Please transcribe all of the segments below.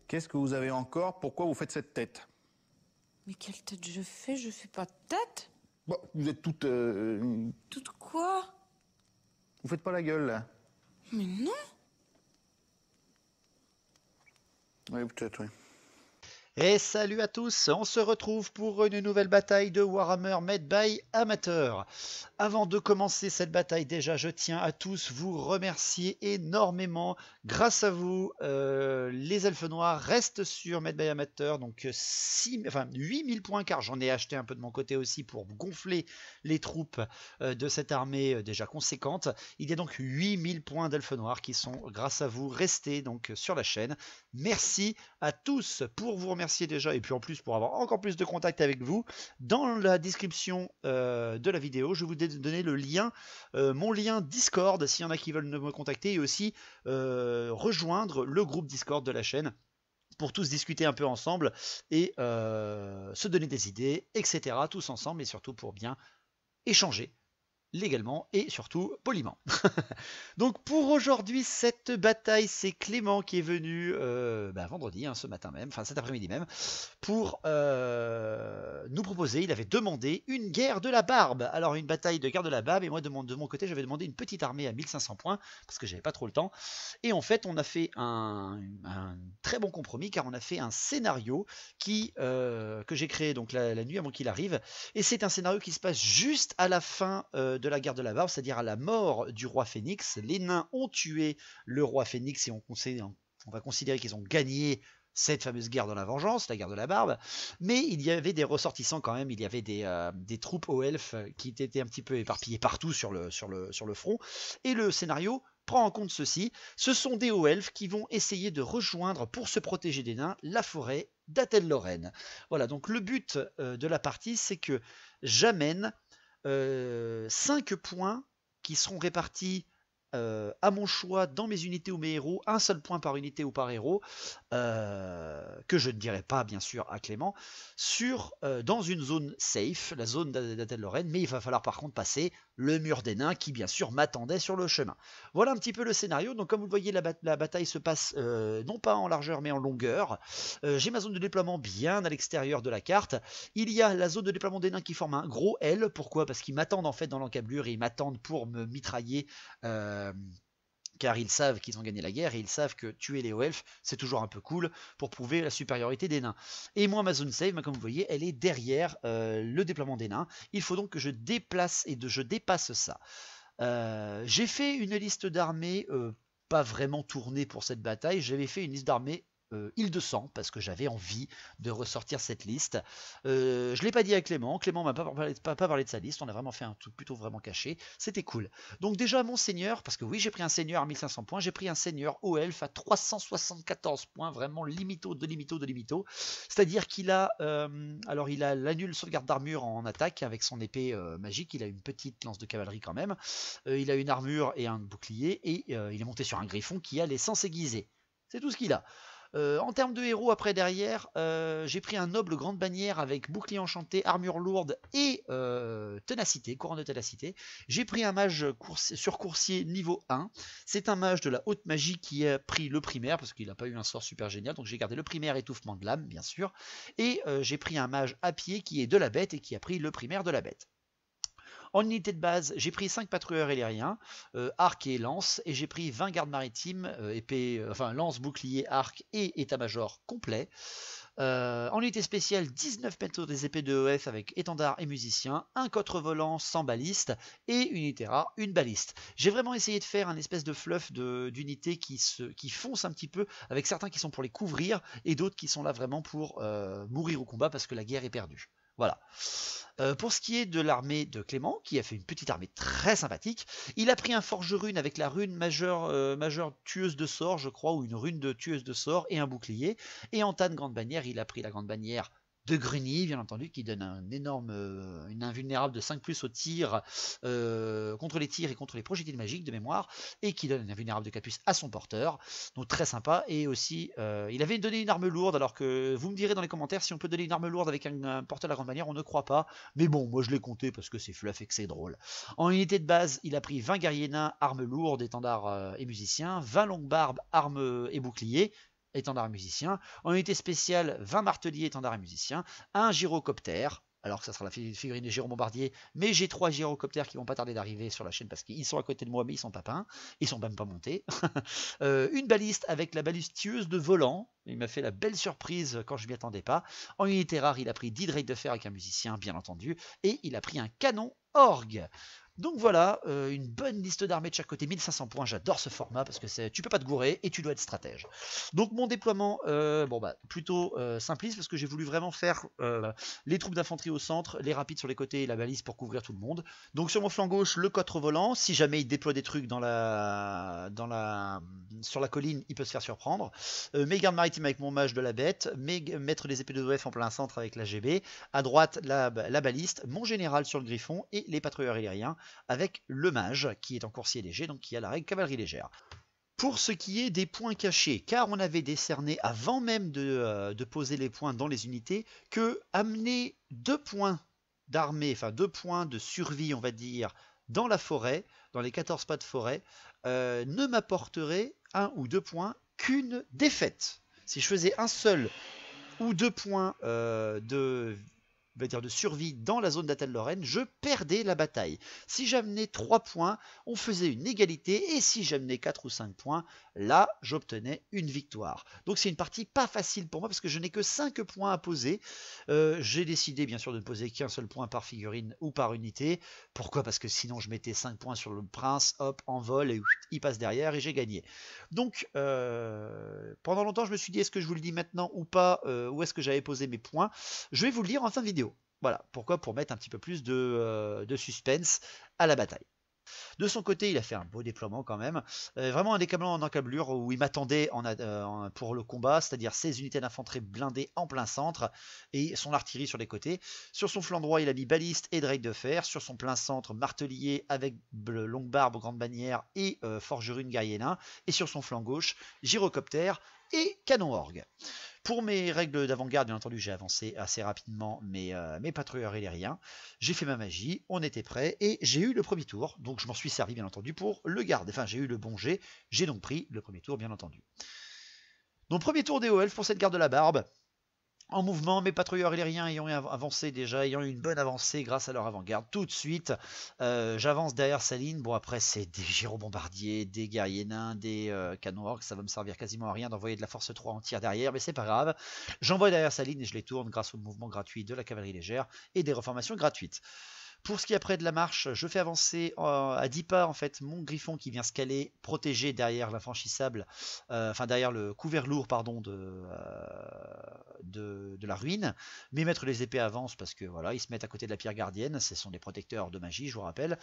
Qu'est-ce que vous avez encore? Pourquoi vous faites cette tête? Mais quelle tête je fais? Je fais pas de tête. Bon, vous êtes toutes... Toute quoi? Vous faites pas la gueule, là? Mais non. Oui, peut-être, oui. Et salut à tous, on se retrouve pour une nouvelle bataille de Warhammer Made by Amateur. Avant de commencer cette bataille, déjà je tiens à tous vous remercier énormément. Grâce à vous, les elfes noirs restent sur Made by Amateur, donc 8000 points, car j'en ai acheté un peu de mon côté aussi pour gonfler les troupes de cette armée déjà conséquente. Il y a donc 8000 points d'elfes noirs qui sont, grâce à vous, restés donc sur la chaîne. Merci à tous pour vous remercier déjà, et puis en plus pour avoir encore plus de contact avec vous. Dans la description de la vidéo, je vous ai donné le lien, mon lien Discord, s'il y en a qui veulent me contacter, et aussi rejoindre le groupe Discord de la chaîne pour tous discuter un peu ensemble et se donner des idées, etc. tous ensemble, et surtout pour bien échanger légalement et surtout poliment. Donc pour aujourd'hui, cette bataille, c'est Clément qui est venu vendredi, ce matin même, enfin cet après-midi même, pour nous proposer, il avait demandé une guerre de la barbe. Alors une bataille de guerre de la barbe, et moi de mon côté, j'avais demandé une petite armée à 1500 points, parce que j'avais pas trop le temps. Et en fait, on a fait un très bon compromis, car on a fait un scénario que j'ai créé donc la nuit avant qu'il arrive. Et c'est un scénario qui se passe juste à la fin de la guerre de la barbe, c'est-à-dire à la mort du roi Phénix. Les nains ont tué le roi Phénix et on va considérer qu'ils ont gagné cette fameuse guerre de la vengeance, la guerre de la barbe. Mais il y avait des ressortissants quand même, il y avait des troupes aux elfes qui étaient un petit peu éparpillées partout sur le front. Et le scénario prend en compte ceci. Ce sont des hauts elfes qui vont essayer de rejoindre, pour se protéger des nains, la forêt d'Atel-Lorraine. Voilà, donc le but de la partie, c'est que j'amène 5 points qui seront répartis à mon choix dans mes unités ou mes héros, un seul point par unité ou par héros, que je ne dirai pas bien sûr à Clément, dans une zone safe, la zone d'Atel-Lorraine, mais il va falloir par contre passer le mur des nains qui bien sûr m'attendait sur le chemin. Voilà un petit peu le scénario. Donc comme vous le voyez, la bataille se passe non pas en largeur mais en longueur. J'ai ma zone de déploiement bien à l'extérieur de la carte. Il y a la zone de déploiement des nains qui forme un gros L. Pourquoi? Parce qu'ils m'attendent en fait dans l'encablure et ils m'attendent pour me mitrailler. Car ils savent qu'ils ont gagné la guerre et ils savent que tuer les hauts elfes, c'est toujours un peu cool pour prouver la supériorité des nains. Et moi, ma zone save, comme vous voyez, elle est derrière le déploiement des nains. Il faut donc que je déplace et je dépasse ça. J'ai fait une liste d'armées pas vraiment tournée pour cette bataille. J'avais fait une liste d'armées île de sang parce que j'avais envie de ressortir cette liste. Je ne l'ai pas dit à Clément. Clément m'a pas parlé de sa liste. On a vraiment fait un truc plutôt vraiment caché. C'était cool. Donc déjà mon seigneur, parce que oui j'ai pris un seigneur à 1500 points, j'ai pris un seigneur haut elfe à 374 points, vraiment limito de limito de limito. C'est-à-dire qu'il a, alors il a l'annule sauvegarde d'armure en attaque avec son épée magique. Il a une petite lance de cavalerie quand même. Il a une armure et un bouclier et il est monté sur un griffon qui a l'essence aiguisée. C'est tout ce qu'il a. En termes de héros, après derrière, j'ai pris un noble grande bannière avec bouclier enchanté, armure lourde et ténacité, courant de ténacité. J'ai pris un mage sur coursier niveau 1. C'est un mage de la haute magie qui a pris le primaire, parce qu'il n'a pas eu un sort super génial, donc j'ai gardé le primaire étouffement de l'âme, bien sûr. Et j'ai pris un mage à pied qui est de la bête et qui a pris le primaire de la bête. En unité de base, j'ai pris 5 patrouilleurs aériens, arc et lance, et j'ai pris 20 gardes maritimes, lance, bouclier, arc et état-major complet. En unité spéciale, 19 mètres des épées de EF avec étendard et musicien, un cotre volant sans baliste, et unité rare, une baliste. J'ai vraiment essayé de faire un espèce de fluff d'unités qui foncent un petit peu, avec certains qui sont pour les couvrir, et d'autres qui sont là vraiment pour mourir au combat parce que la guerre est perdue. Voilà. Pour ce qui est de l'armée de Clément, qui a fait une petite armée très sympathique, il a pris un forge-rune avec la rune majeure tueuse de sort, je crois, ou une rune de tueuse de sort, et un bouclier. Et en tas de grande bannière, il a pris la grande bannière de Grugny, bien entendu, qui donne une invulnérable de 5+ au tir, contre les tirs et contre les projectiles magiques de mémoire, et qui donne une invulnérable de Capuce à son porteur, donc très sympa. Et aussi, il avait donné une arme lourde, alors que vous me direz dans les commentaires si on peut donner une arme lourde avec un porteur de la grande bannière, on ne croit pas, mais bon, moi je l'ai compté parce que c'est fluff et que c'est drôle. En unité de base, il a pris 20 guerriers nains, armes lourdes, étendards et musiciens, 20 longues barbes, armes et boucliers, étendard musicien. En unité spéciale, 20 marteliers, étendard et musicien. Un gyrocoptère, alors que ça sera la figurine de Jérôme Bombardier, mais j'ai 3 gyrocoptères qui vont pas tarder d'arriver sur la chaîne parce qu'ils sont à côté de moi, mais ils sont pas peints, ils sont même pas montés. Une baliste avec la baliste tueuse de volant, il m'a fait la belle surprise quand je m'y attendais pas. En unité rare, il a pris 10 Drake de fer avec un musicien, bien entendu, et il a pris un canon orgue. Donc voilà, une bonne liste d'armées de chaque côté, 1500 points, j'adore ce format parce que tu peux pas te gourer et tu dois être stratège. Donc mon déploiement, plutôt simpliste parce que j'ai voulu vraiment faire les troupes d'infanterie au centre, les rapides sur les côtés et la balise pour couvrir tout le monde. Donc sur mon flanc gauche, le cotre volant, si jamais il déploie des trucs sur la colline, il peut se faire surprendre. Mes gardes maritimes avec mon mage de la bête, mettre les épées de d'OF en plein centre avec la GB, à droite la baliste, mon général sur le griffon et les patrouilleurs aériens avec le mage qui est en coursier léger, donc qui a la règle cavalerie légère. Pour ce qui est des points cachés, car on avait décerné avant même de poser les points dans les unités, que amener 2 points d'armée, enfin 2 points de survie, on va dire, dans la forêt, dans les 14 pas de forêt, ne m'apporterait 1 ou 2 points qu'une défaite. Si je faisais un seul ou 2 points de survie dans la zone d'Athel-Lorraine, je perdais la bataille. Si j'amenais 3 points, on faisait une égalité, et si j'amenais 4 ou 5 points, là, j'obtenais une victoire. Donc c'est une partie pas facile pour moi, parce que je n'ai que 5 points à poser. J'ai décidé, bien sûr, de ne poser qu'un seul point par figurine ou par unité. Pourquoi? Parce que sinon, je mettais 5 points sur le prince, hop, en vol, et il passe derrière, et j'ai gagné. Donc, pendant longtemps, je me suis dit, est-ce que je vous le dis maintenant ou pas, où est-ce que j'avais posé mes points? Je vais vous le dire en fin de vidéo. Voilà, pourquoi? Pour mettre un petit peu plus de suspense à la bataille. De son côté, il a fait un beau déploiement quand même. Vraiment un décablement en encablure où il m'attendait pour le combat, c'est-à-dire 16 unités d'infanterie blindées en plein centre et son artillerie sur les côtés. Sur son flanc droit, il a mis baliste et drake de fer. Sur son plein centre, martelier avec longue barbe, grande bannière et forgeron guerrier nain. Et sur son flanc gauche, gyrocoptère et canon orgue. Pour mes règles d'avant-garde, bien entendu, j'ai avancé assez rapidement mes patrouilleurs aériens. J'ai fait ma magie, on était prêt et j'ai eu le premier tour. Donc je m'en suis servi, bien entendu, pour le garde. Enfin, j'ai eu le bon jet. J'ai donc pris le premier tour, bien entendu. Donc premier tour des hauts elfes pour cette garde de la barbe. En mouvement, mes patrouilleurs aériens ayant avancé déjà, ayant eu une bonne avancée grâce à leur avant-garde, tout de suite, j'avance derrière sa ligne. Bon, après, c'est des gyrobombardiers, des guerriers nains, des canons orques, ça va me servir quasiment à rien d'envoyer de la force 3 en tir derrière, mais c'est pas grave. J'envoie derrière sa ligne et je les tourne grâce au mouvement gratuit de la cavalerie légère et des reformations gratuites. Pour ce qui est après de la marche, je fais avancer à 10 pas en fait mon griffon qui vient se caler, protégé derrière l'infranchissable, derrière le couvert lourd pardon de la ruine. Mes maîtres les épées avancent parce que voilà, ils se mettent à côté de la pierre gardienne, ce sont des protecteurs de magie, je vous rappelle,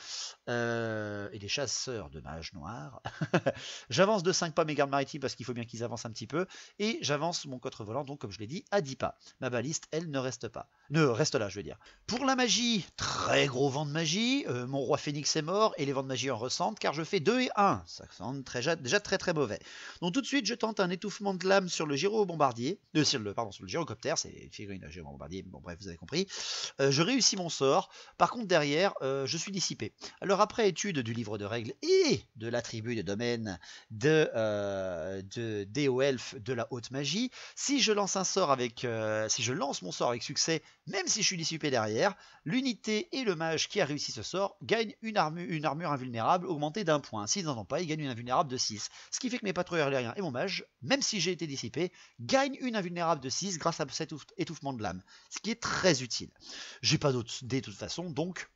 et des chasseurs de mages noirs. J'avance de 5 pas mes gardes maritimes parce qu'il faut bien qu'ils avancent un petit peu, et j'avance mon cotre volant, donc comme je l'ai dit, à 10 pas. Ma baliste, elle, ne reste là, je veux dire. Pour la magie, très gros vent de magie, mon roi phénix est mort et les vents de magie en ressentent car je fais 2 et 1, ça semble déjà très très mauvais. Donc tout de suite je tente un étouffement de lame sur le gyrobombardier, sur le gyrocoptère, c'est une figurine à gyrobombardier, bon bref vous avez compris. Je réussis mon sort, par contre derrière je suis dissipé. Alors après étude du livre de règles et de l'attribut de domaine des hauts elfes de la haute magie, si je lance mon sort avec succès, même si je suis dissipé derrière, l'unité et le mage qui a réussi ce sort gagne une armure invulnérable augmentée d'1 point. S'ils n'en ont pas, ils gagnent une invulnérable de 6. Ce qui fait que mes patrouilleurs aériens et mon mage, même si j'ai été dissipé, gagnent une invulnérable de 6 grâce à cet étouffement de lame. Ce qui est très utile. J'ai pas d'autres dés de toute façon, donc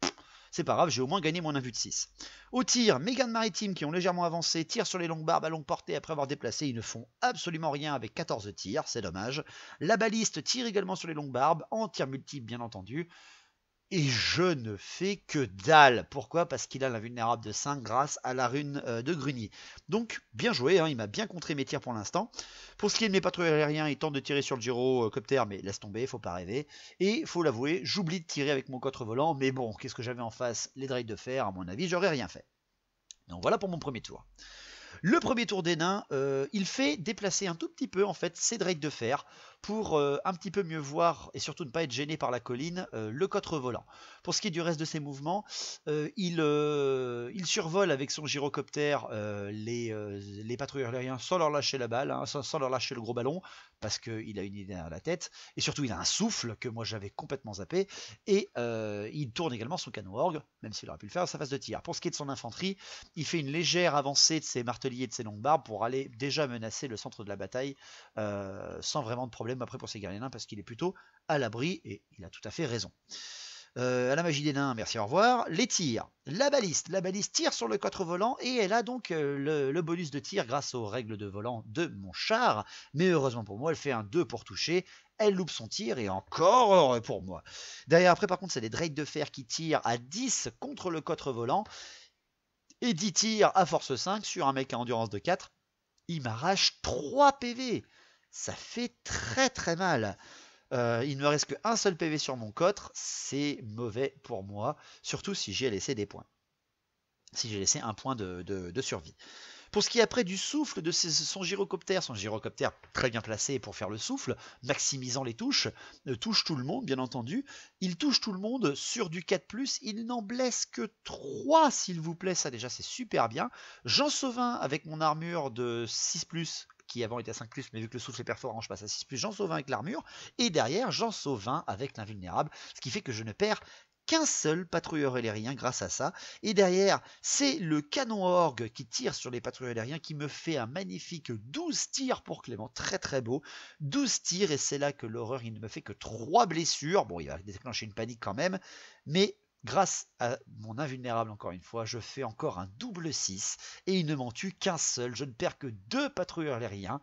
c'est pas grave, j'ai au moins gagné mon invu de 6. Au tir, mes gardes maritimes qui ont légèrement avancé tirent sur les longues barbes à longue portée après avoir déplacé. Ils ne font absolument rien avec 14 tirs, c'est dommage. La baliste tire également sur les longues barbes, en tir multiple bien entendu. Et je ne fais que dalle. Pourquoi? Parce qu'il a l'invulnérable de 5 grâce à la rune de Grunier. Donc, bien joué, hein, il m'a bien contré mes tirs pour l'instant. Pour ce qui est de mes patrouilleurs aériens, ils tentent de tirer sur le gyrocoptère, mais laisse tomber, faut pas rêver. Et faut l'avouer, j'oublie de tirer avec mon cotre volant, mais bon, qu'est-ce que j'avais en face? Les drakes de fer, à mon avis, j'aurais rien fait. Donc voilà pour mon premier tour. Le premier tour des nains, il fait déplacer un tout petit peu en fait ses drakes de fer pour un petit peu mieux voir et surtout ne pas être gêné par la colline, le cotre volant. Pour ce qui est du reste de ses mouvements, il survole avec son gyrocoptère les patrouilleurs aériens sans leur lâcher la balle, hein, sans leur lâcher le gros ballon, parce qu'il a une idée à la tête, et surtout il a un souffle que moi j'avais complètement zappé, et il tourne également son canon orgue, même s'il aurait pu le faire à sa phase de tir. Pour ce qui est de son infanterie, il fait une légère avancée de ses marteliers et de ses longues barbes pour aller déjà menacer le centre de la bataille sans vraiment de problème après pour ses guerriers nains, parce qu'il est plutôt à l'abri, et il a tout à fait raison. À la magie des nains, merci, au revoir. Les tirs. La baliste tire sur le cotre volant et elle a donc le bonus de tir grâce aux règles de volant de mon char. Mais heureusement pour moi, elle fait un 2 pour toucher. Elle loupe son tir et encore heureux pour moi. Derrière, après, par contre, c'est les drakes de fer qui tirent à 10 contre le cotre volant. Et 10 tirs à force 5 sur un mec à endurance de 4. Il m'arrache 3 PV. Ça fait très très mal. Il ne me reste qu'un seul PV sur mon cotre, c'est mauvais pour moi, surtout si j'ai laissé des points. Si j'ai laissé un point de survie. Pour ce qui est après du souffle de son gyrocoptère très bien placé pour faire le souffle, maximisant les touches, touche tout le monde bien entendu, il touche tout le monde sur du 4+, il n'en blesse que 3 s'il vous plaît, ça déjà c'est super bien. Jean Sauvin avec mon armure de 6+, qui avant était à 5+, mais vu que le souffle est perforant, je passe à 6+, Jean Sauvin avec l'armure, et derrière Jean Sauvin avec l'invulnérable, ce qui fait que je ne perds qu'un seul patrouilleur aérien grâce à ça. Et derrière, c'est le canon orgue qui tire sur les patrouilleurs aériens qui me fait un magnifique 12 tirs pour Clément, très très beau. 12 tirs, et c'est là que l'horreur, il ne me fait que 3 blessures. Bon, il va déclencher une panique quand même, mais grâce à mon invulnérable, encore une fois, je fais encore un double 6, et il ne m'en tue qu'un seul. Je ne perds que 2 patrouilleurs aériens,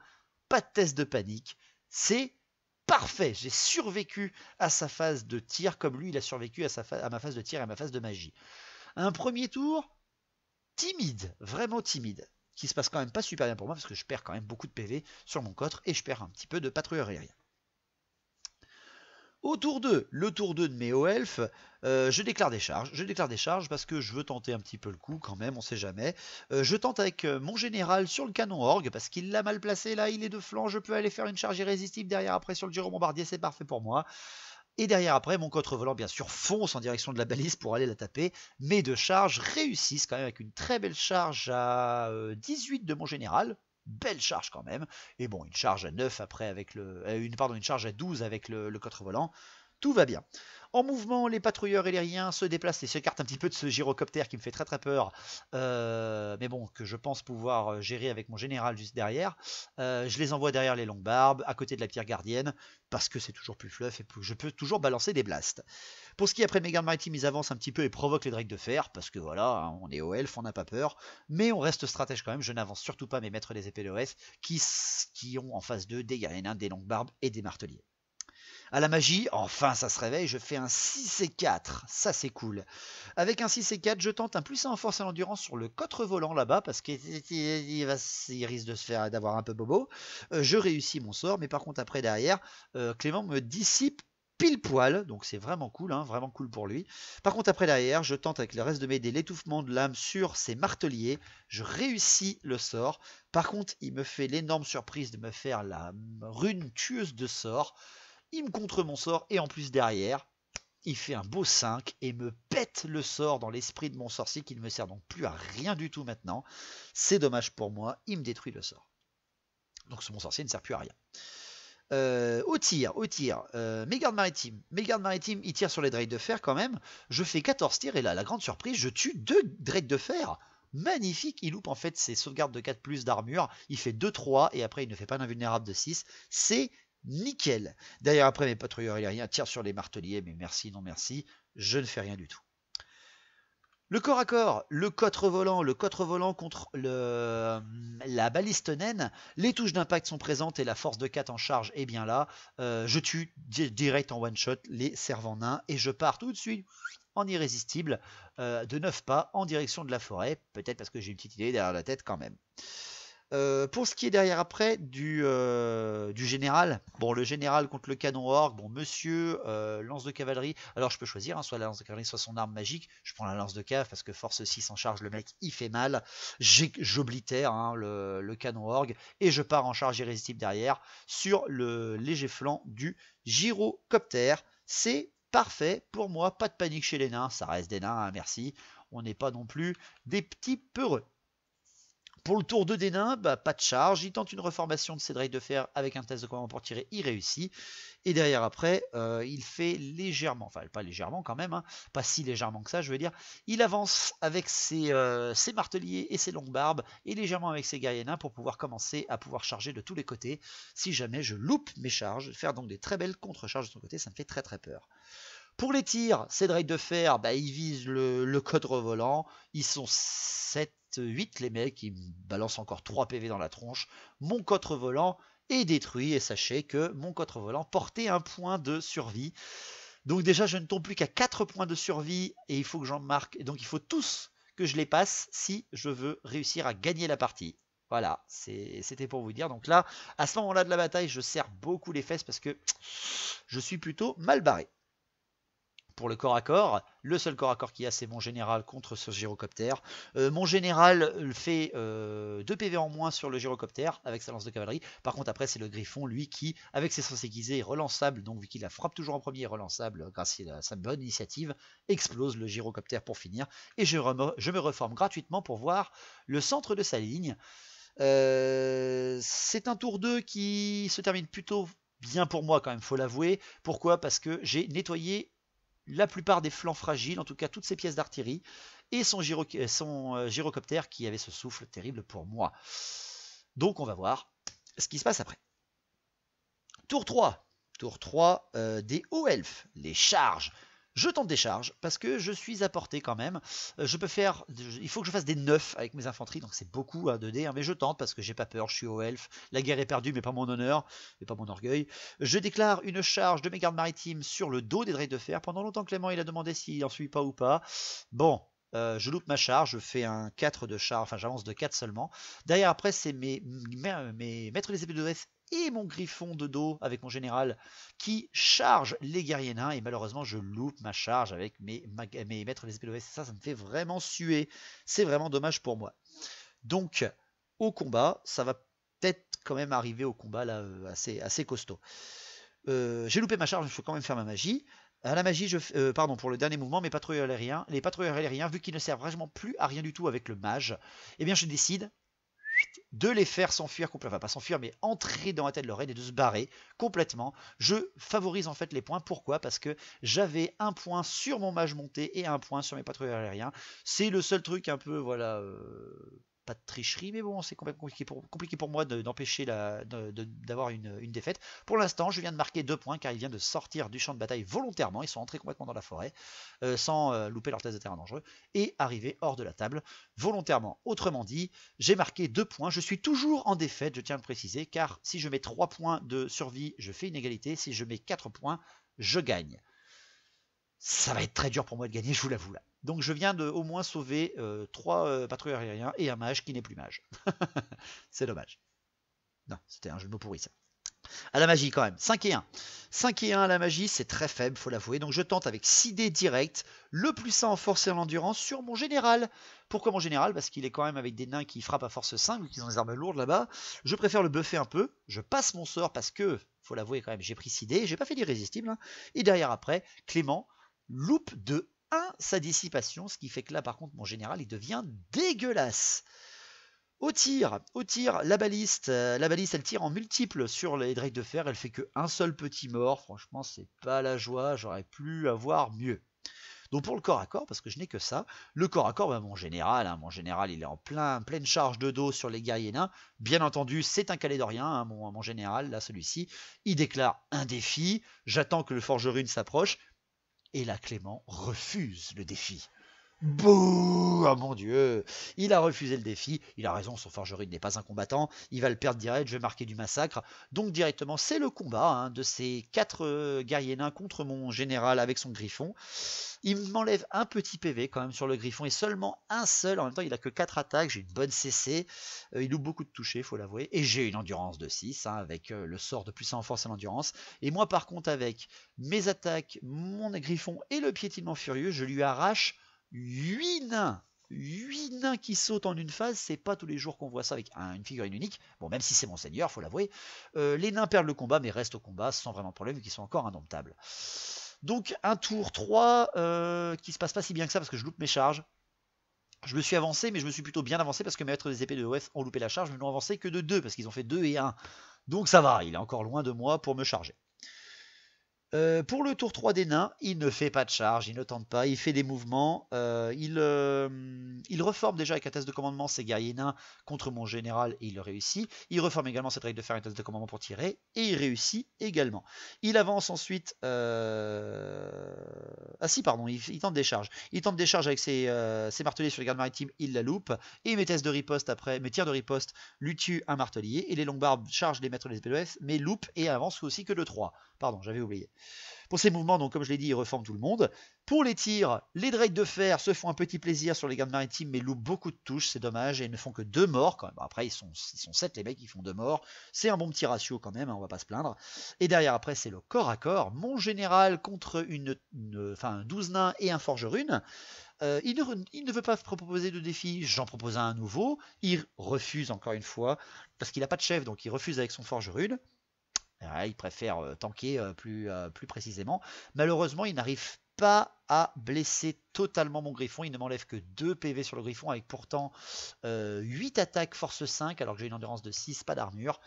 pas de test de panique, c'est parfait, j'ai survécu à sa phase de tir comme lui il a survécu à ma phase de tir et à ma phase de magie. Un premier tour timide, vraiment timide, qui se passe quand même pas super bien pour moi parce que je perds quand même beaucoup de PV sur mon cotre et je perds un petit peu de patrouilleur aérien. Au tour 2, le tour 2 de mes hauts elfes, je déclare des charges parce que je veux tenter un petit peu le coup quand même, on sait jamais. Je tente avec mon général sur le canon orgue parce qu'il l'a mal placé là, il est de flanc, je peux aller faire une charge irrésistible derrière après sur le gyrobombardier, c'est parfait pour moi. Et derrière après, mon cotre volant bien sûr fonce en direction de la balise pour aller la taper. Mes 2 charges réussissent quand même avec une très belle charge à 18 de mon général. Belle charge quand même. Et bon, une charge à 9 après avec une charge à 12 avec le cotre volant. Tout va bien. En mouvement, les patrouilleurs aériens se déplacent et s'écartent un petit peu de ce gyrocoptère qui me fait très très peur. Mais bon, que je pense pouvoir gérer avec mon général juste derrière. Je les envoie derrière les longues barbes, à côté de la pierre gardienne, parce que c'est toujours plus fluff et je peux toujours balancer des blasts. Pour ce qui est après mes gardes maritimes, ils avancent un petit peu et provoquent les drakes de fer, parce que voilà, on est au elfe, on n'a pas peur. Mais on reste stratège quand même, je n'avance surtout pas mes maîtres des épées d'OS, qui ont en face d'eux des guerriers nains, des longues barbes et des marteliers. À la magie, enfin ça se réveille, je fais un 6 et 4, ça c'est cool. Avec un 6 et 4, je tente un plus en force et l'endurance sur le cotre volant là-bas, parce qu'il risque de se faire d'avoir un peu bobo. Je réussis mon sort, mais par contre après derrière, Clément me dissipe pile poil, donc c'est vraiment cool, hein, vraiment cool pour lui. Par contre après derrière, je tente avec le reste de mes dés l'étouffement de l'âme sur ses marteliers, je réussis le sort. Par contre, il me fait l'énorme surprise de me faire la rune tueuse de sort. Il me contre mon sort et en plus derrière, il fait un beau 5 et me pète le sort dans l'esprit de mon sorcier qui ne me sert donc plus à rien du tout maintenant. C'est dommage pour moi, il me détruit le sort. Donc mon sorcier ne sert plus à rien. Au tir, mes gardes maritimes, ils tirent sur les drakes de fer quand même. Je fais 14 tirs et là, la grande surprise, je tue 2 drakes de fer. Magnifique, il loupe en fait ses sauvegardes de 4+ d'armure. Il fait 2-3 et après il ne fait pas d'invulnérable de 6. C'est nickel. Derrière après mes patrouilleurs aériens tirent sur les marteliers, mais merci, non merci, je ne fais rien du tout. Le corps à corps, le cotre volant contre la baliste naine, les touches d'impact sont présentes et la force de 4 en charge est bien là. Je tue direct en one shot les servants nains et je pars tout de suite en irrésistible de 9 pas en direction de la forêt, peut-être parce que j'ai une petite idée derrière la tête quand même. Pour ce qui est derrière après du général, bon le général contre le canon orc, bon monsieur lance de cavalerie, alors je peux choisir, hein, soit la lance de cavalerie soit son arme magique, je prends la lance de cave parce que force 6 en charge, le mec il fait mal, j'oblitère hein, le canon orc et je pars en charge irrésistible derrière sur le léger flanc du gyrocoptère, c'est parfait pour moi, pas de panique chez les nains, ça reste des nains, hein, merci, on n'est pas non plus des petits peureux. Pour le tour 2 des nains, bah, pas de charge, il tente une reformation de ses drails de fer avec un test de commandement pour tirer, il réussit. Et derrière après, il fait légèrement, enfin pas légèrement quand même, hein, pas si légèrement que ça je veux dire, il avance avec ses marteliers et ses longues barbes, et légèrement avec ses guerriers nains pour pouvoir commencer à pouvoir charger de tous les côtés, si jamais je loupe mes charges, faire donc des très belles contre-charges de son côté, ça me fait très très peur. Pour les tirs, ces drails de fer, bah, ils visent le cadre volant. Ils sont 7, 8 les mecs, ils me balancent encore 3 PV dans la tronche. Mon cadre volant est détruit et sachez que mon cadre volant portait un point de survie. Donc déjà, je ne tombe plus qu'à 4 points de survie et il faut que j'en marque. Et donc il faut tous que je les passe si je veux réussir à gagner la partie. Voilà, c'était pour vous dire. Donc là, à ce moment-là de la bataille, je serre beaucoup les fesses parce que je suis plutôt mal barré. Pour le corps à corps, le seul corps à corps qu'il y a, c'est mon général contre ce gyrocoptère. Mon général fait 2 PV en moins sur le gyrocoptère avec sa lance de cavalerie. Par contre, après, c'est le griffon, lui, qui, avec ses sens aiguisés, est relançable. Donc, vu qu'il la frappe toujours en premier, relançable grâce à sa bonne initiative, explose le gyrocoptère pour finir. Et je me reforme gratuitement pour voir le centre de sa ligne. C'est un tour 2 qui se termine plutôt bien pour moi, quand même, faut l'avouer. Pourquoi? Parce que j'ai nettoyé la plupart des flancs fragiles, en tout cas toutes ces pièces d'artillerie, et son gyrocoptère qui avait ce souffle terrible pour moi. Donc on va voir ce qui se passe après. Tour 3. Tour 3 des hauts elfes, les charges. Je tente des charges parce que je suis à portée quand même. Je peux faire, il faut que je fasse des 9 avec mes infanteries, donc c'est beaucoup à 2D, hein, mais je tente parce que j'ai pas peur, je suis haut elfe. La guerre est perdue, mais pas mon honneur, et pas mon orgueil. Je déclare une charge de mes gardes maritimes sur le dos des drails de fer. Pendant longtemps, Clément il a demandé s'il en suit pas ou pas. Bon. Je loupe ma charge, je fais un 4 de charge, enfin j'avance de 4 seulement. Derrière après c'est mes maîtres des épées de dresse et mon griffon de dos avec mon général qui charge les guerriers nains et malheureusement je loupe ma charge avec mes maîtres des épées de dresse. Ça me fait vraiment suer, c'est vraiment dommage pour moi. Donc au combat, ça va peut-être quand même arriver au combat là assez costaud. J'ai loupé ma charge, il faut quand même faire ma magie. À la magie, pardon, pour le dernier mouvement, les patrouilleurs aériens, vu qu'ils ne servent vraiment plus à rien du tout avec le mage, eh bien je décide de les faire s'enfuir complètement, enfin pas s'enfuir, mais entrer dans la tête de leur raid et de se barrer complètement. Je favorise en fait les points. Pourquoi? Parce que j'avais un point sur mon mage monté et un point sur mes patrouilleurs aériens. C'est le seul truc un peu, voilà, pas de tricherie, mais bon, c'est complètement compliqué pour moi d'empêcher d'avoir une défaite. Pour l'instant, je viens de marquer 2 points car il vient de sortir du champ de bataille volontairement. Ils sont entrés complètement dans la forêt sans louper leur test de terrain dangereux et arriver hors de la table volontairement. Autrement dit, j'ai marqué 2 points. Je suis toujours en défaite, je tiens à le préciser, car si je mets 3 points de survie, je fais une égalité. Si je mets 4 points, je gagne. Ça va être très dur pour moi de gagner, je vous l'avoue là. Donc je viens de au moins sauver 3 patrouilleurs aériens et un mage qui n'est plus mage. C'est dommage. Non, c'était un jeu de mots pourri ça. À la magie quand même, 5 et 1. 5 et 1 à la magie, c'est très faible, faut l'avouer. Donc je tente avec 6 dés direct, le plus 1 en force et en endurance sur mon général. Pourquoi mon général? Parce qu'il est quand même avec des nains qui frappent à force 5, vu qu'ils ont des armes lourdes là-bas. Je préfère le buffer un peu. Je passe mon sort parce que, faut l'avouer quand même, j'ai pris 6 dés, j'ai pas fait l'irrésistible. Hein. Et derrière après, Clément loupe de 1 sa dissipation, ce qui fait que là par contre mon général il devient dégueulasse. Au tir, la baliste elle tire en multiple sur les drails de fer, elle fait que un seul petit mort, franchement c'est pas la joie, j'aurais pu avoir mieux. Donc pour le corps à corps, parce que je n'ai que ça, le corps à corps, bah, mon général il est en pleine charge de dos sur les guerriers nains, bien entendu c'est un calédorien, hein, mon général, là celui-ci, il déclare un défi, j'attends que le forgeron s'approche, et là Clément refuse le défi. Bouh! Oh mon Dieu! Il a refusé le défi. Il a raison, son forgeron n'est pas un combattant. Il va le perdre direct. Je vais marquer du massacre. Donc directement, c'est le combat hein, de ces 4 guerriers nains contre mon général avec son griffon. Il m'enlève un petit PV quand même sur le griffon et seulement un seul. En même temps, il a que 4 attaques. J'ai une bonne CC. Il loupe beaucoup de toucher, il faut l'avouer. Et j'ai une endurance de 6 hein, avec le sort de puissance en force et l'endurance. Et moi, par contre, avec mes attaques, mon griffon et le piétinement furieux, je lui arrache 8 nains. 8 nains qui sautent en une phase, c'est pas tous les jours qu'on voit ça avec une figurine unique. Bon, même si c'est mon seigneur, faut l'avouer. Les nains perdent le combat, mais restent au combat sans vraiment de problème, vu qu'ils sont encore indomptables. Donc un tour 3 qui se passe pas si bien que ça parce que je loupe mes charges. Je me suis avancé, mais je me suis plutôt bien avancé parce que mes maîtres des épées de OF ont loupé la charge, mais ils n'ont avancé que de 2 parce qu'ils ont fait 2 et 1. Donc ça va, il est encore loin de moi pour me charger. Pour le tour 3 des nains, il ne fait pas de charge, il ne tente pas, il fait des mouvements, il reforme déjà avec un test de commandement ses guerriers nains contre mon général et il le réussit. Il reforme également cette règle de faire un test de commandement pour tirer et il réussit également. Il avance ensuite... Ah si, pardon, il tente des charges. Il tente des charges avec ses marteliers sur les gardes maritimes, il la loupe. Et mes tests de riposte après, mes tirs de riposte lui tuent un martelier. Et les longues barbes chargent les maîtres des SPDF, mais loupe et avance aussi que de 3. Pardon, j'avais oublié. Pour ces mouvements, donc comme je l'ai dit, il reforme tout le monde. Pour les tirs, les drakes de fer se font un petit plaisir sur les gardes maritimes, mais loupent beaucoup de touches, c'est dommage, et ils ne font que 2 morts quand même. Bon, après, ils sont 7 les mecs, ils font 2 morts. C'est un bon petit ratio quand même, hein, on va pas se plaindre. Et derrière, après, c'est le corps à corps. Mon général contre 12 nains et un forgerune. Il ne veut pas proposer de défi, j'en propose un nouveau. Il refuse encore une fois, parce qu'il n'a pas de chef, donc il refuse avec son forgerune. Il préfère tanker plus précisément. Malheureusement, il n'arrive pas à blesser totalement mon griffon. Il ne m'enlève que 2 PV sur le griffon, avec pourtant 8 attaques force 5, alors que j'ai une endurance de 6, pas d'armure.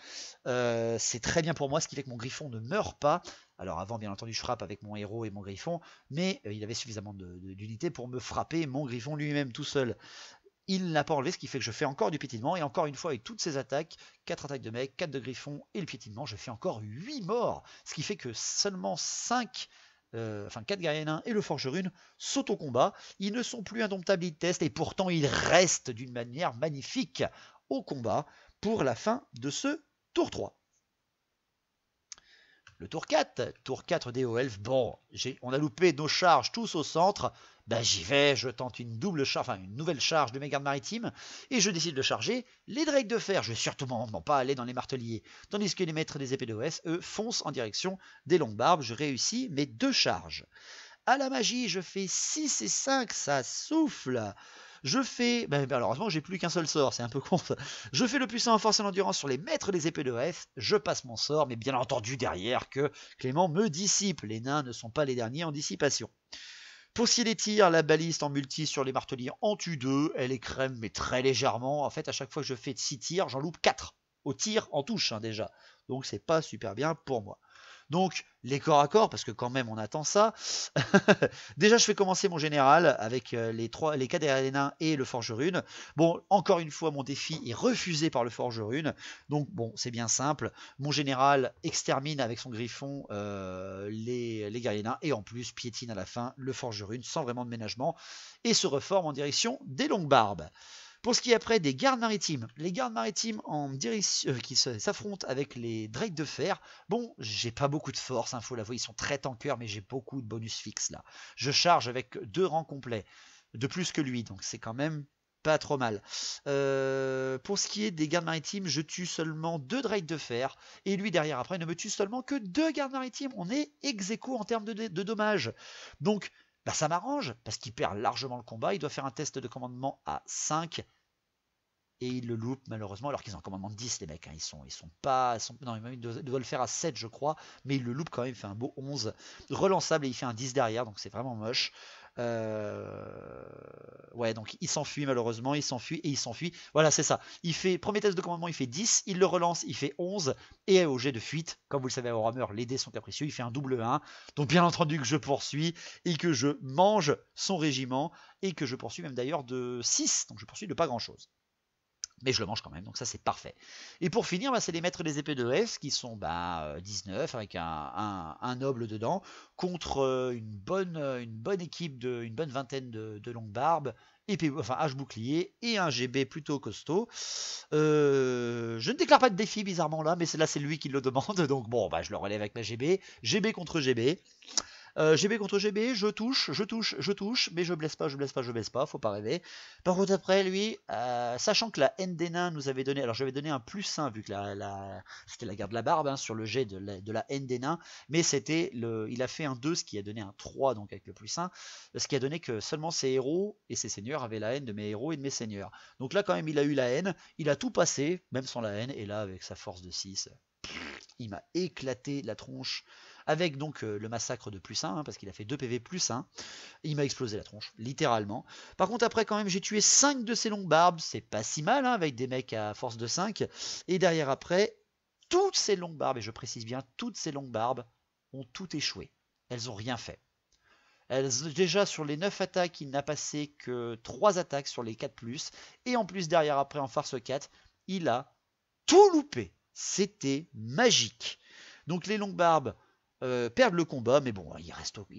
C'est très bien pour moi, ce qui fait que mon griffon ne meurt pas. Alors avant, bien entendu, je frappe avec mon héros et mon griffon, mais il avait suffisamment d'unités pour me frapper mon griffon lui-même tout seul. Il n'a pas enlevé, ce qui fait que je fais encore du piétinement. Et encore une fois, avec toutes ces attaques, 4 attaques de mec, 4 de griffon et le piétinement, je fais encore 8 morts. Ce qui fait que seulement 4 guerriers nains et le forgerune sautent au combat. Ils ne sont plus indomptables, ils testent. Et pourtant, ils restent d'une manière magnifique au combat pour la fin de ce tour 3. Le tour 4 des hauts elfes. Bon, on a loupé nos charges tous au centre. Ben j'y vais, je tente une nouvelle charge de mes gardes maritimes et je décide de charger les drakes de fer. Je vais surtout pas aller dans les marteliers. Tandis que les maîtres des épées d'OS, eux, foncent en direction des longues barbes. Je réussis mes 2 charges. À la magie, je fais 6 et 5, ça souffle. Je fais... malheureusement, j'ai plus qu'un seul sort, c'est un peu con. Je fais le puissant en force et l'endurance sur les maîtres des épées de F. Je passe mon sort, mais bien entendu derrière que Clément me dissipe. Les nains ne sont pas les derniers en dissipation. Pour ce qui est des tirs, la baliste en multi sur les marteliers en tue 2. Elle est crème, mais très légèrement. En fait, à chaque fois que je fais 6 tirs, j'en loupe 4. Au tir en touche, hein, déjà. Donc, c'est pas super bien pour moi. Donc, les corps à corps, parce que quand même, on attend ça. Déjà, je fais commencer mon général avec les 4 derrière nains et le forgerune. Bon, encore une fois, mon défi est refusé par le forgerune. Donc, bon, c'est bien simple. Mon général extermine avec son griffon les guerriers nains et en plus piétine à la fin le forgerune sans vraiment de ménagement et se reforme en direction des longues barbes. Pour ce qui est après des gardes maritimes, les gardes maritimes qui s'affrontent avec les drakes de fer, bon, j'ai pas beaucoup de force, il faut l'avouer, ils sont très tankers, mais j'ai beaucoup de bonus fixes là. Je charge avec 2 rangs complets, de plus que lui, donc c'est quand même pas trop mal. Pour ce qui est des gardes maritimes, je tue seulement 2 drakes de fer, et lui derrière après ne me tue seulement que 2 gardes maritimes. On est ex-aequo en termes de dommages. Donc, ça m'arrange, parce qu'il perd largement le combat, il doit faire un test de commandement à 5, et il le loupe malheureusement, alors qu'ils ont un commandement de 10 les mecs, hein. Non, il doit le faire à 7 je crois, mais il le loupe quand même, il fait un beau 11, relançable et il fait un 10 derrière, donc c'est vraiment moche. Ouais, donc il s'enfuit malheureusement, il s'enfuit, voilà c'est ça, il fait, premier test de commandement il fait 10, il le relance, il fait 11, et au jet de fuite, comme vous le savez à Warhammer, les dés sont capricieux, il fait un double 1, donc bien entendu que je poursuis, et que je mange son régiment, et que je poursuis même d'ailleurs de 6, donc je poursuis de pas grand chose. Mais je le mange quand même, donc ça c'est parfait. Et pour finir, c'est les maîtres des épées de F qui sont 19 avec un noble dedans contre une bonne équipe une bonne vingtaine de longues barbes, épée, enfin hache bouclier et un GB plutôt costaud. Je ne déclare pas de défi bizarrement là, mais là c'est lui qui le demande, donc bon je le relève avec ma GB. GB contre GB. GB contre GB, je touche, mais je blesse pas, faut pas rêver. Par contre après lui, sachant que la haine des nains nous avait donné, alors je lui avais donné un +1 vu que c'était la guerre de la barbe hein, sur le jet de la haine des nains, mais il a fait un 2, ce qui a donné un 3 donc avec le +1, ce qui a donné que seulement ses héros et ses seigneurs avaient la haine de mes héros et de mes seigneurs. Donc là quand même il a eu la haine, il a tout passé, même sans la haine, et là avec sa force de 6, il m'a éclaté la tronche. Avec donc le massacre de +1, hein, parce qu'il a fait 2 PV +1, il m'a explosé la tronche, littéralement. Par contre après quand même j'ai tué 5 de ces longues barbes, c'est pas si mal, hein, avec des mecs à force de 5. Et derrière après, toutes ces longues barbes, et je précise bien, toutes ces longues barbes ont tout échoué. Elles ont rien fait. Déjà sur les 9 attaques, il n'a passé que 3 attaques sur les 4+, et en plus derrière après en farce 4, il a tout loupé. C'était magique. Donc les longues barbes perdent le combat, mais bon, ils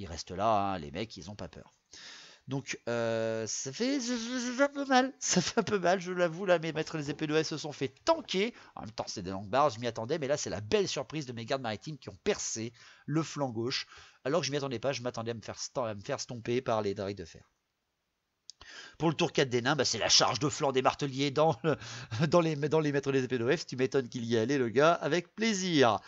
restent là, hein, les mecs, ils ont pas peur. Donc ça fait un peu mal, je l'avoue, là, mes maîtres les épées de S se sont fait tanker. En même temps, c'est des longues barres, je m'y attendais, mais là, c'est la belle surprise de mes gardes maritimes qui ont percé le flanc gauche, alors que je m'y attendais pas, je m'attendais à me faire stomper par les Dragons de fer. Pour le tour 4 des nains, c'est la charge de flanc des marteliers dans les maîtres des épées d'OF. Tu m'étonnes qu'il y allait, le gars, avec plaisir.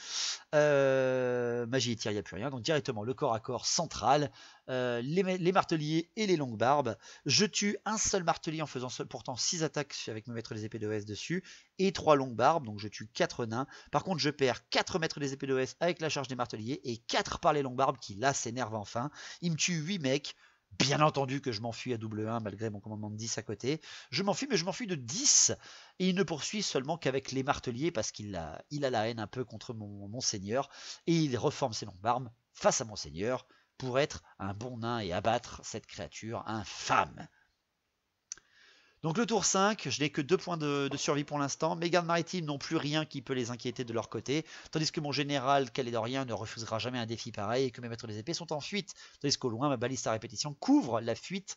Magie et tir, il n'y a plus rien. Donc directement, le corps à corps central, les marteliers et les longues barbes. Je tue un seul martelier en faisant pourtant 6 attaques avec mes maîtres des épées d'OS dessus, et 3 longues barbes, donc je tue 4 nains. Par contre, je perds 4 maîtres des épées d'OS avec la charge des marteliers, et 4 par les longues barbes, qui là s'énervent enfin. Il me tue 8 mecs. Bien entendu que je m'enfuis à double 1 malgré mon commandement de 10 à côté. Je m'enfuis, mais je m'enfuis de 10. Et il ne poursuit seulement qu'avec les marteliers parce qu'il a la haine un peu contre mon seigneur. Et il reforme ses longues barbes face à mon seigneur pour être un bon nain et abattre cette créature infâme. Donc le tour 5, je n'ai que 2 points de survie pour l'instant. Mes gardes maritimes n'ont plus rien qui peut les inquiéter de leur côté, tandis que mon général calédorien ne refusera jamais un défi pareil et que mes maîtres des épées sont en fuite, tandis qu'au loin, ma baliste à répétition couvre la fuite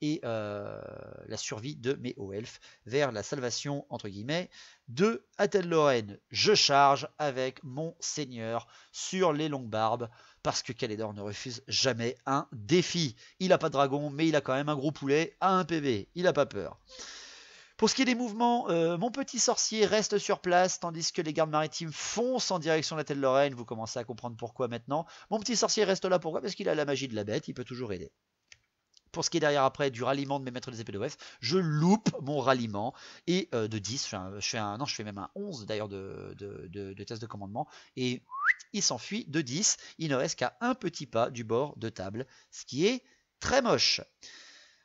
et la survie de mes hauts elfes vers la salvation, entre guillemets, de Athel-Lorraine. Je charge avec mon seigneur sur les longues barbes, parce que Calédor ne refuse jamais un défi. Il n'a pas de dragon, mais il a quand même un gros poulet à 1 PV. Il n'a pas peur. Pour ce qui est des mouvements, mon petit sorcier reste sur place, tandis que les gardes maritimes foncent en direction d'Athel-Lorraine. Vous commencez à comprendre pourquoi maintenant. Mon petit sorcier reste là, pourquoi? Parce qu'il a la magie de la bête, il peut toujours aider. Pour ce qui est derrière après du ralliement de mes maîtres des épées d'OF, je loupe mon ralliement et de 10, je fais même un 11 d'ailleurs de test de commandement et il s'enfuit de 10. Il ne reste qu'à un petit pas du bord de table, ce qui est très moche.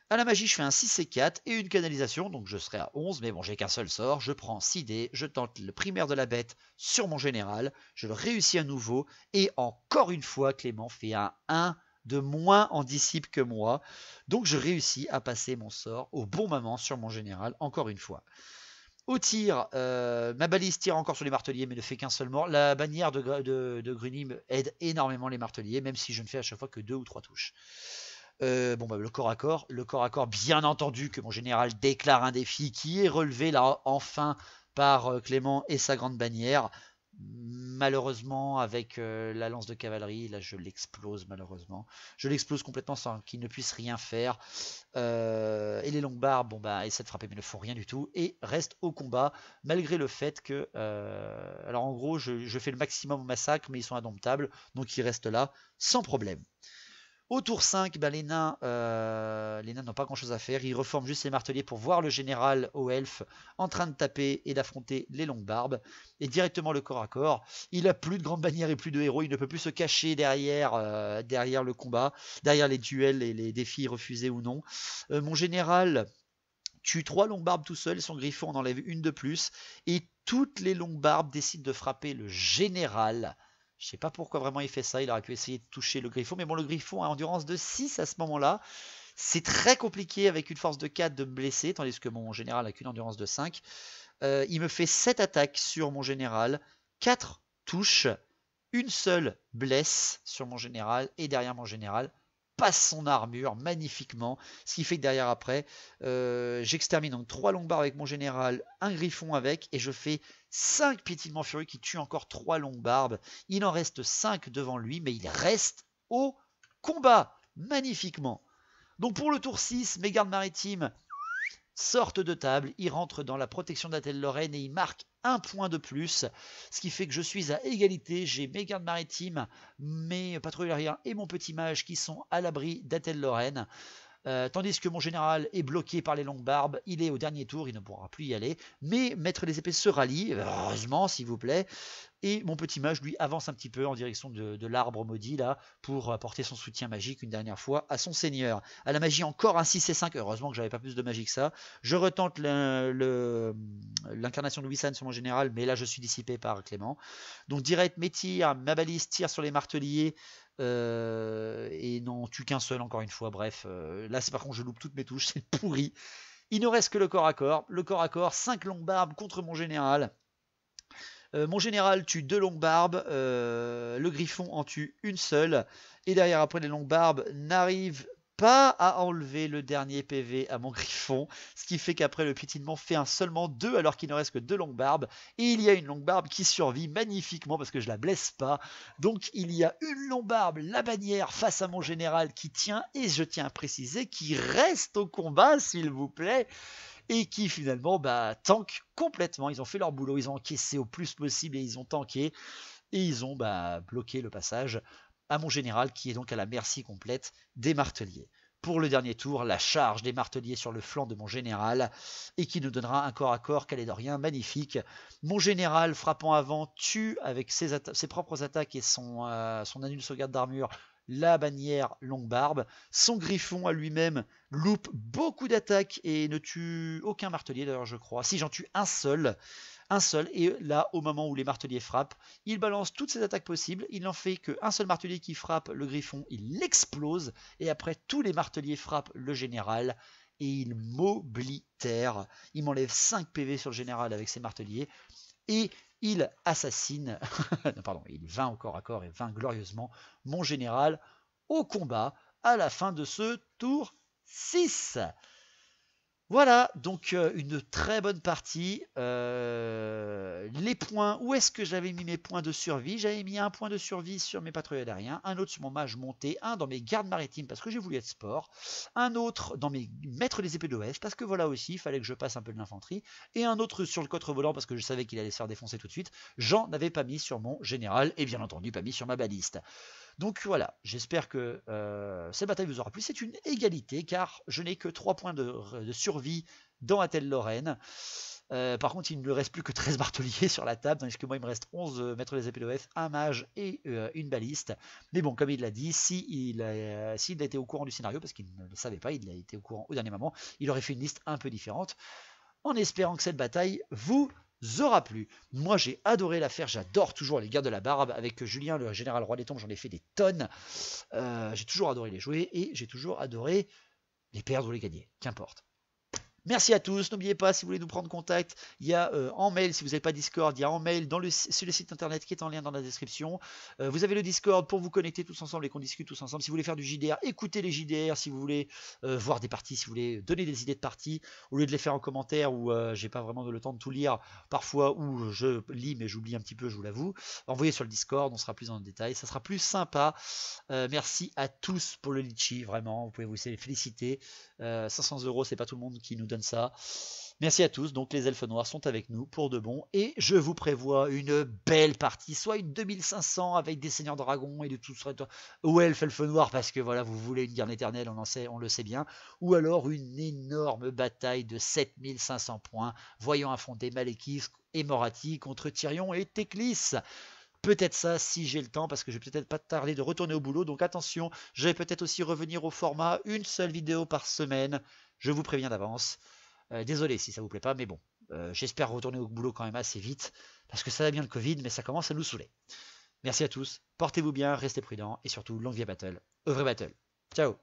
À la magie, je fais un 6 et 4 et une canalisation, donc je serai à 11, mais bon, j'ai qu'un seul sort. Je prends 6 dés, je tente le primaire de la bête sur mon général, je le réussis à nouveau et encore une fois, Clément fait un 1 de moins en disciple que moi. Donc je réussis à passer mon sort au bon moment sur mon général, encore une fois. Au tir, ma balise tire encore sur les marteliers, mais ne fait qu'un seul mort. La bannière de Grunim aide énormément les marteliers, même si je ne fais à chaque fois que 2 ou 3 touches. Le corps à corps, bien entendu que mon général déclare un défi qui est relevé là enfin par Clément et sa grande bannière. Malheureusement, avec la lance de cavalerie, là je l'explose malheureusement. Je l'explose complètement sans qu'il ne puisse rien faire. Et les longues barbes, essaient de frapper mais ne font rien du tout. Et restent au combat, malgré le fait que... alors en gros, je fais le maximum au massacre, mais ils sont indomptables. Donc ils restent là, sans problème. Au tour 5, les nains n'ont pas grand chose à faire. Ils reforment juste les marteliers pour voir le général aux elfes en train de taper et d'affronter les longues barbes. Et directement le corps à corps. Il n'a plus de grande bannière et plus de héros. Il ne peut plus se cacher derrière le combat, derrière les duels et les défis refusés ou non. Mon général tue 3 longues barbes tout seul. Son griffon en enlève une de plus. Et toutes les longues barbes décident de frapper le général. Je sais pas pourquoi vraiment il fait ça, il aurait pu essayer de toucher le griffon, mais bon, le griffon a endurance de 6 à ce moment-là. C'est très compliqué avec une force de 4 de me blesser, tandis que mon général n'a qu'une endurance de 5. Il me fait 7 attaques sur mon général, 4 touches, une seule blesse sur mon général, et derrière mon général passe son armure magnifiquement, ce qui fait que derrière après, j'extermine donc 3 longues barbes avec mon général, un griffon avec, et je fais 5 piétinements furieux qui tuent encore 3 longues barbes. Il en reste 5 devant lui, mais il reste au combat magnifiquement. Donc pour le tour 6, mes gardes maritimes sortent de table, ils rentrent dans la protection d'Atel-Lorraine et ils marquent un point de plus, ce qui fait que je suis à égalité. J'ai mes gardes maritimes, mes patrouilles aériens et mon petit mage qui sont à l'abri d'Atel-Lorraine. Tandis que mon général est bloqué par les longues barbes, il est au dernier tour, il ne pourra plus y aller, mais Maître des épées se rallie, heureusement s'il vous plaît, et mon petit mage lui avance un petit peu en direction de l'arbre maudit là, pour apporter son soutien magique une dernière fois à son seigneur. À la magie encore un 6 et 5, heureusement que j'avais pas plus de magie que ça. Je retente l'incarnation de Wissan sur mon général, mais là je suis dissipé par Clément. Donc direct mes tirs, ma balise tire sur les marteliers, et n'en tue qu'un seul encore une fois. Bref, là c'est par contre je loupe toutes mes touches, c'est pourri. Il ne reste que le corps à corps. Le corps à corps, 5 longues barbes contre mon général. Mon général tue 2 longues barbes, le griffon en tue une seule, et derrière après les longues barbes n'arrivent pas à enlever le dernier PV à mon griffon, ce qui fait qu'après le piétinement fait seulement 2 alors qu'il ne reste que 2 longues barbes, et il y a une longue barbe qui survit magnifiquement parce que je la blesse pas. Donc il y a une longue barbe, la bannière face à mon général qui tient, et je tiens à préciser qu'il reste au combat s'il vous plaît, et qui finalement tank complètement. Ils ont fait leur boulot, ils ont encaissé au plus possible et ils ont tanké, et ils ont bloqué le passage à mon général qui est donc à la merci complète des marteliers. Pour le dernier tour, la charge des marteliers sur le flanc de mon général, et qui nous donnera un corps à corps calédorien magnifique. Mon général frappant avant tue avec ses propres attaques et son annule sauvegarde d'armure la bannière longue barbe. Son griffon à lui-même loupe beaucoup d'attaques et ne tue aucun martelier d'ailleurs je crois. Si, j'en tue un seul, et là au moment où les marteliers frappent, il balance toutes ses attaques possibles, il n'en fait qu'un seul martelier qui frappe le griffon, il l'explose, et après tous les marteliers frappent le général, et il m'oblitère, il m'enlève 5 PV sur le général avec ses marteliers, et il assassine, pardon, il vainc au corps à corps et vainc glorieusement mon général au combat à la fin de ce tour 6. Voilà, donc une très bonne partie. Les points, où est-ce que j'avais mis mes points de survie? J'avais mis un point de survie sur mes patrouilles aériens, un autre sur mon mage monté, un dans mes gardes maritimes parce que j'ai voulu être sport, un autre dans mes maîtres des épées d'Ouest parce que voilà aussi, il fallait que je passe un peu de l'infanterie, et un autre sur le cotre volant parce que je savais qu'il allait se faire défoncer tout de suite. J'en avais pas mis sur mon général et bien entendu pas mis sur ma baliste. Donc voilà, j'espère que cette bataille vous aura plu. C'est une égalité car je n'ai que 3 points de survie dans Atel-Lorraine. Par contre, il ne me reste plus que 13 marteliers sur la table, tandis que moi il me reste 11 maîtres des épées d'OF, un mage et une baliste. Mais bon, comme il l'a dit, s'il a été au courant du scénario, parce qu'il ne le savait pas, il a été au courant au dernier moment, il aurait fait une liste un peu différente, en espérant que cette bataille vous aura plu. Moi j'ai adoré la faire, j'adore toujours les gardes de la barbe. Avec Julien, le général roi des tombes, j'en ai fait des tonnes. J'ai toujours adoré les jouer et j'ai toujours adoré les perdre ou les gagner, qu'importe. Merci à tous, n'oubliez pas, si vous voulez nous prendre contact, il y a en mail, si vous n'avez pas Discord, il y a en mail sur le site internet qui est en lien dans la description. Vous avez le Discord pour vous connecter tous ensemble et qu'on discute tous ensemble. Si vous voulez faire du JDR, écoutez les JDR. Si vous voulez voir des parties, si vous voulez donner des idées de parties, au lieu de les faire en commentaire où j'ai pas vraiment le temps de tout lire, parfois où je lis mais j'oublie un petit peu, je vous l'avoue, envoyez sur le Discord, on sera plus dans le détail, ça sera plus sympa. Merci à tous pour le litchi, vraiment, vous pouvez vous féliciter. 500 €, c'est pas tout le monde qui nous donne ça. Merci à tous, donc les elfes noirs sont avec nous pour de bon, et je vous prévois une belle partie, soit une 2500 avec des seigneurs dragons et de tout ça, ou elfes noirs, parce que voilà, vous voulez une guerre éternelle, on le sait bien, ou alors une énorme bataille de 7500 points, voyant affronter Malekith et Morathi contre Tyrion et Teclis. Peut-être ça si j'ai le temps, parce que je vais peut-être pas tarder de retourner au boulot, donc attention, je vais peut-être aussi revenir au format une seule vidéo par semaine, je vous préviens d'avance. Désolé si ça vous plaît pas, mais bon, j'espère retourner au boulot quand même assez vite, parce que ça va bien le Covid, mais ça commence à nous saouler. Merci à tous, portez-vous bien, restez prudents, et surtout, longue vie à battle, au vrai battle. Ciao.